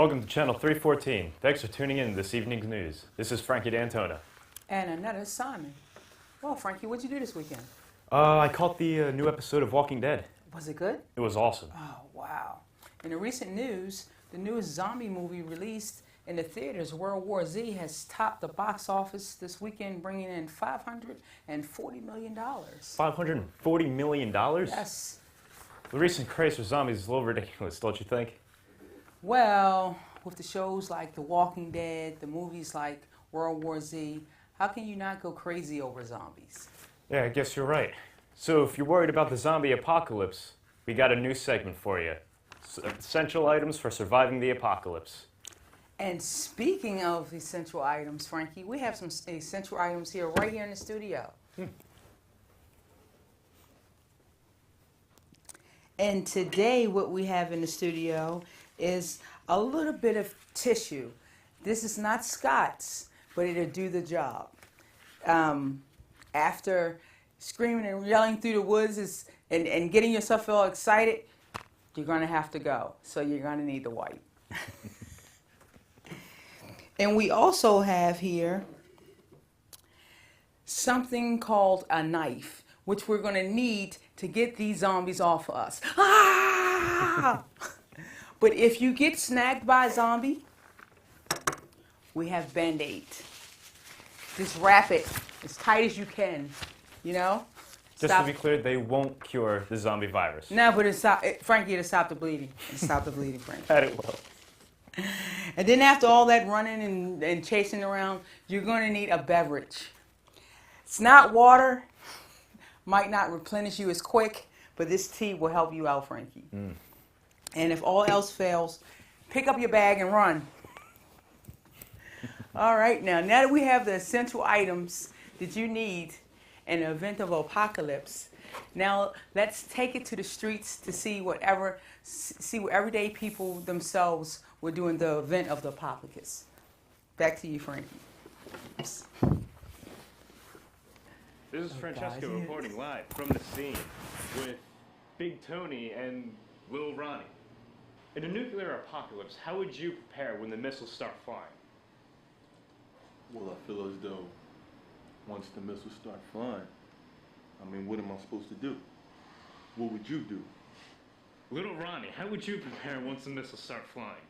Welcome to Channel 314. Thanks for tuning in to this evening's news. This is Frankie D'Antona. And another Simon. Well, Frankie, what'd you do this weekend? I caught the new episode of Walking Dead. Was it good? It was awesome. Oh, wow. In the recent news, the newest zombie movie released in the theaters, World War Z, has topped the box office this weekend, bringing in $540 million. $540 million? Yes. The recent craze for zombies is a little ridiculous, don't you think? Well, with the shows like The Walking Dead, the movies like World War Z, how can you not go crazy over zombies? Yeah, I guess you're right. So if you're worried about the zombie apocalypse, we got a new segment for you. Essential items for surviving the apocalypse. And speaking of essential items, Frankie, we have some essential items here, right here in the studio. And today what we have in the studio is a little bit of tissue. This is not Scott's, but it'll do the job. After screaming and yelling through the woods and getting yourself all excited, you're going to have to go. So you're going to need the wipe. And we also have here something called a knife, which we're going to need to get these zombies off of us. Ah! But if you get snagged by a zombie, we have Band-Aid. Just wrap it as tight as you can, you know? Just to be clear, they won't cure the zombie virus. No, but Frankie, it'll stop the bleeding. It'll stop the bleeding, Frankie. That it will. And then after all that running and chasing around, you're going to need a beverage. It's not water, might not replenish you as quick, but this tea will help you out, Frankie. Mm. And if all else fails, pick up your bag and run. All right, now that we have the essential items that you need in the event of apocalypse, now let's take it to the streets to see what everyday people themselves were doing the event of the apocalypse. Back to you, Frankie. This is Francesco reporting live from the scene with Big Tony and Lil Ronnie. In a nuclear apocalypse, how would you prepare when the missiles start flying? Well, I feel as though once the missiles start flying, what am I supposed to do? What would you do? Little Ronnie, how would you prepare once the missiles start flying?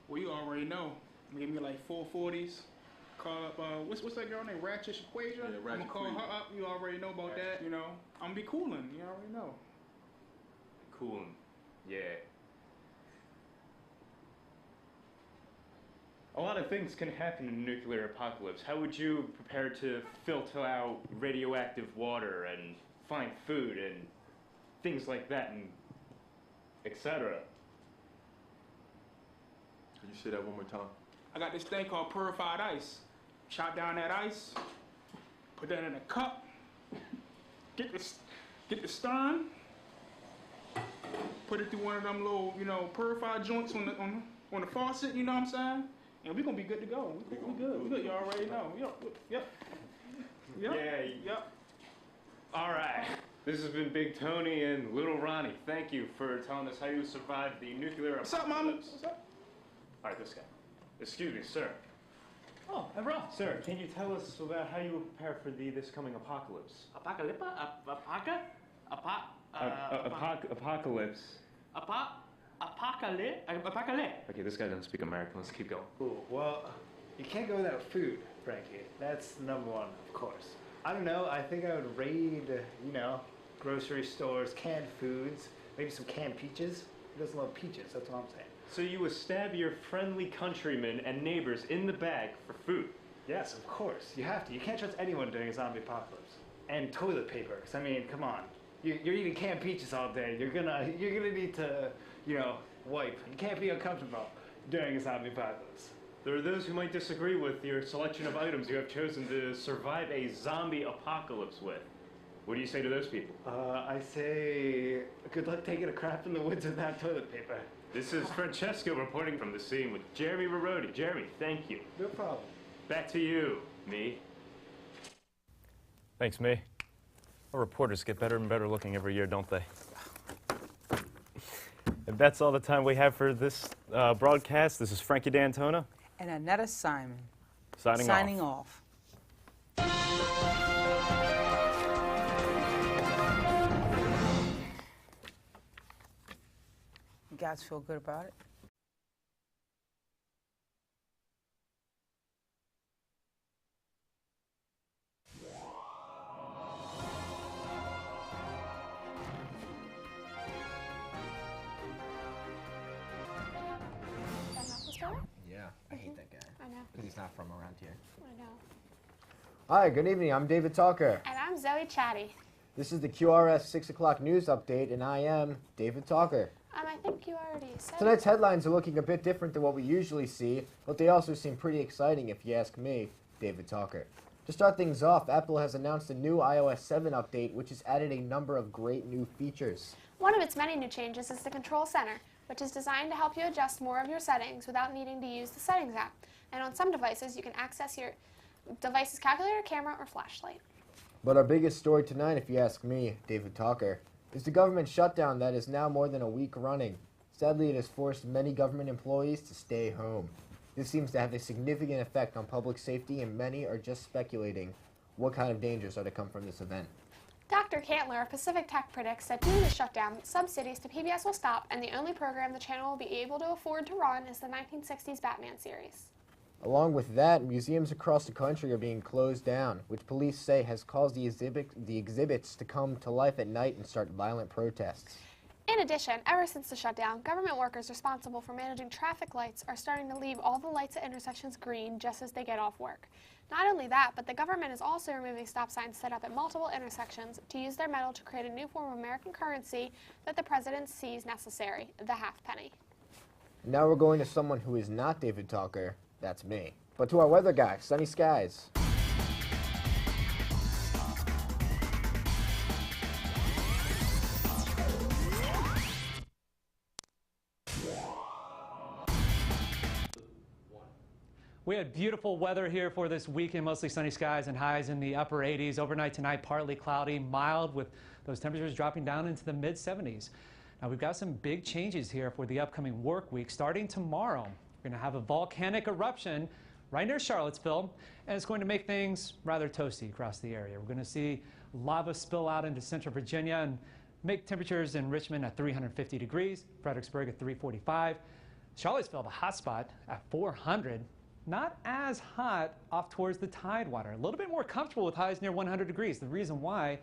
Well, you already know. Give me like 440s. Call up, what's that girl named? Ratchet Equasia? Yeah, Ratchet I'm gonna call her up. You already know about that, you know. I'm gonna be cooling. You already know. Cooling. Yeah. A lot of things can happen in a nuclear apocalypse. How would you prepare to filter out radioactive water and find food and things like that and etc.? Can you say that one more time? I got this thing called purified ice. Chop down that ice, put that in a cup, get the stern, put it through one of them little, purified joints on the faucet, you know what I'm saying? And we're gonna be good to go. We good. You already know. Yep. All right. This has been Big Tony and Little Ronnie. Thank you for telling us how you survived the nuclear apocalypse. What's up, Mama? What's up? All right, this guy. Excuse me, sir. Oh, I'm Rob. Sir, can you tell us about how you will prepare for this coming apocalypse? Apocalypse? Apocalypse. Apocalypse? Okay, this guy doesn't speak American. Let's keep going. Ooh, well, you can't go without food, Frankie. That's number one, of course. I don't know, I think I would raid, grocery stores, canned foods, maybe some canned peaches. Who doesn't love peaches? That's what I'm saying. So you would stab your friendly countrymen and neighbors in the bag for food? Yes, of course. You have to. You can't trust anyone during a zombie apocalypse. And toilet paper, 'cause come on. You're eating canned peaches all day. You're gonna need to, wipe. You can't be uncomfortable during a zombie apocalypse. There are those who might disagree with your selection of items you have chosen to survive a zombie apocalypse with. What do you say to those people? I say good luck taking a crap in the woods without toilet paper. This is Francesco reporting from the scene with Jeremy Rorodi. Jeremy, thank you. No problem. Back to you, Me. Thanks, Me. Our reporters get better and better looking every year, don't they? And that's all the time we have for this broadcast. This is Frankie D'Antona. And Annetta Simon. Signing off. You guys feel good about it? Yeah, I hate that guy. I know. Because he's not from around here. I know. Hi, good evening. I'm David Talker. And I'm Zoe Chatty. This is the QRS 6 o'clock news update, and I am David Talker. I think you already said Tonight's headlines are looking a bit different than what we usually see, but they also seem pretty exciting if you ask me, David Talker. To start things off, Apple has announced a new iOS 7 update, which has added a number of great new features. One of its many new changes is the Control Center, which is designed to help you adjust more of your settings without needing to use the Settings app. And on some devices, you can access your device's calculator, camera, or flashlight. But our biggest story tonight, if you ask me, David Talker, is the government shutdown that is now more than a week running. Sadly, it has forced many government employees to stay home. This seems to have a significant effect on public safety, and many are just speculating what kind of dangers are to come from this event. Dr. Cantler of Pacific Tech predicts that due to the shutdown, subsidies to PBS will stop, and the only program the channel will be able to afford to run is the 1960s Batman series. Along with that, museums across the country are being closed down, which police say has caused the exhibits to come to life at night and start violent protests. In addition, ever since the shutdown, government workers responsible for managing traffic lights are starting to leave all the lights at intersections green just as they get off work. Not only that, but the government is also removing stop signs set up at multiple intersections to use their metal to create a new form of American currency that the president sees necessary, the half penny. Now we're going to someone who is not David Talker. That's me. But to our weather guy, sunny skies. We had beautiful weather here for this weekend, mostly sunny skies and highs in the upper 80s. Overnight tonight, partly cloudy, mild, with those temperatures dropping down into the mid-70s. Now, we've got some big changes here for the upcoming work week. Starting tomorrow, we're going to have a volcanic eruption right near Charlottesville, and it's going to make things rather toasty across the area. We're going to see lava spill out into central Virginia and make temperatures in Richmond at 350 degrees, Fredericksburg at 345, Charlottesville, the hot spot, at 400. Not as hot off towards the Tidewater. A little bit more comfortable with highs near 100 degrees. The reason why,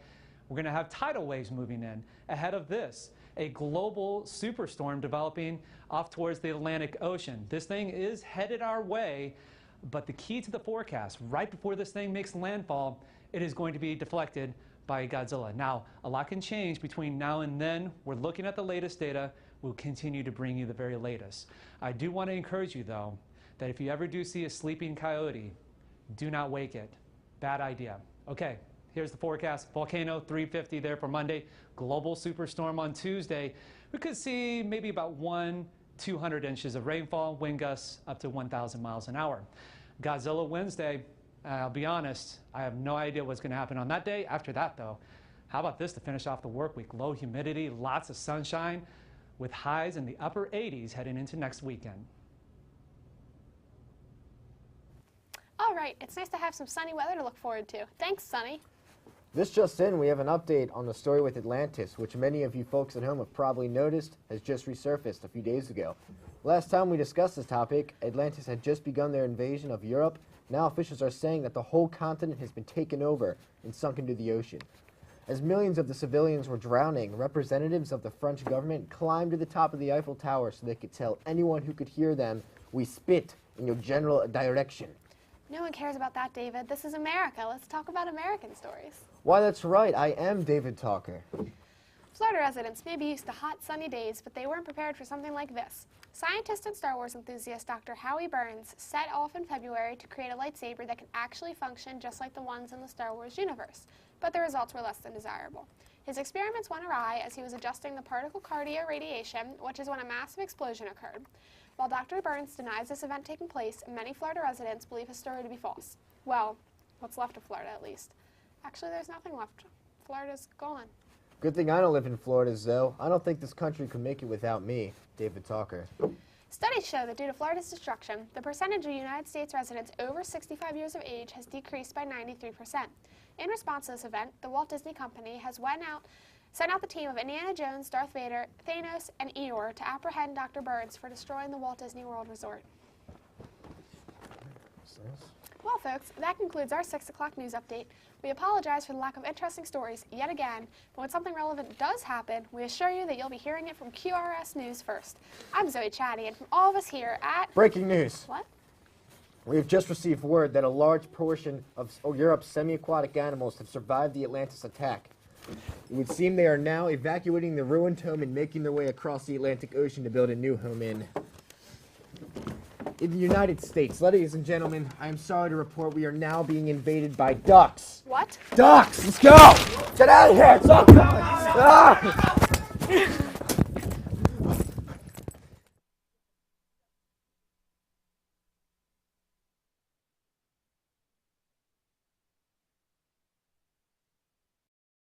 we're going to have tidal waves moving in ahead of this. A global superstorm developing off towards the Atlantic Ocean. This thing is headed our way, but the key to the forecast, right before this thing makes landfall, it is going to be deflected by Godzilla. Now, a lot can change between now and then. We're looking at the latest data. We'll continue to bring you the very latest. I do want to encourage you, though, that if you ever do see a sleeping coyote, do not wake it. Bad idea. Okay, here's the forecast. Volcano 350 there for Monday. Global superstorm on Tuesday. We could see maybe about 200 inches of rainfall, wind gusts up to 1,000 miles an hour. Godzilla Wednesday, I'll be honest, I have no idea what's going to happen on that day. After that, though, how about this to finish off the work week? Low humidity, lots of sunshine, with highs in the upper 80s heading into next weekend. All right, it's nice to have some sunny weather to look forward to. Thanks, Sunny. This just in, we have an update on the story with Atlantis, which many of you folks at home have probably noticed has just resurfaced a few days ago. Last time we discussed this topic, Atlantis had just begun their invasion of Europe. Now officials are saying that the whole continent has been taken over and sunk into the ocean. As millions of the civilians were drowning, representatives of the French government climbed to the top of the Eiffel Tower so they could tell anyone who could hear them, "We spit in your general direction." No one cares about that, David. This is America. Let's talk about American stories. Why, that's right, I am David Talker. Florida residents may be used to hot, sunny days, but they weren't prepared for something like this. Scientist and Star Wars enthusiast Dr. Howie Burns set off in February to create a lightsaber that can actually function just like the ones in the Star Wars universe, but the results were less than desirable. His experiments went awry as he was adjusting the particle cardia radiation, which is when a massive explosion occurred. While Dr. Burns denies this event taking place, many Florida residents believe his story to be false. Well, what's left of Florida, at least. Actually, there's nothing left. Florida's gone. Good thing I don't live in Florida, Zoe. I don't think this country could make it without me, David Talker. Studies show that due to Florida's destruction, the percentage of United States residents over 65 years of age has decreased by 93%. In response to this event, the Walt Disney Company has sent out the team of Indiana Jones, Darth Vader, Thanos, and Eeyore to apprehend Dr. Burns for destroying the Walt Disney World Resort. Well, folks, that concludes our 6 o'clock news update. We apologize for the lack of interesting stories yet again, but when something relevant does happen, we assure you that you'll be hearing it from QRS News first. I'm Zoe Chatty, and from all of us here at... Breaking news. What? We have just received word that a large portion of Europe's semi-aquatic animals have survived the Atlantis attack. It would seem they are now evacuating the ruined home and making their way across the Atlantic Ocean to build a new home in the United States. Ladies and gentlemen, I am sorry to report we are now being invaded by ducks. What? Ducks! Let's go! Get out of here! It's all coming! Ah!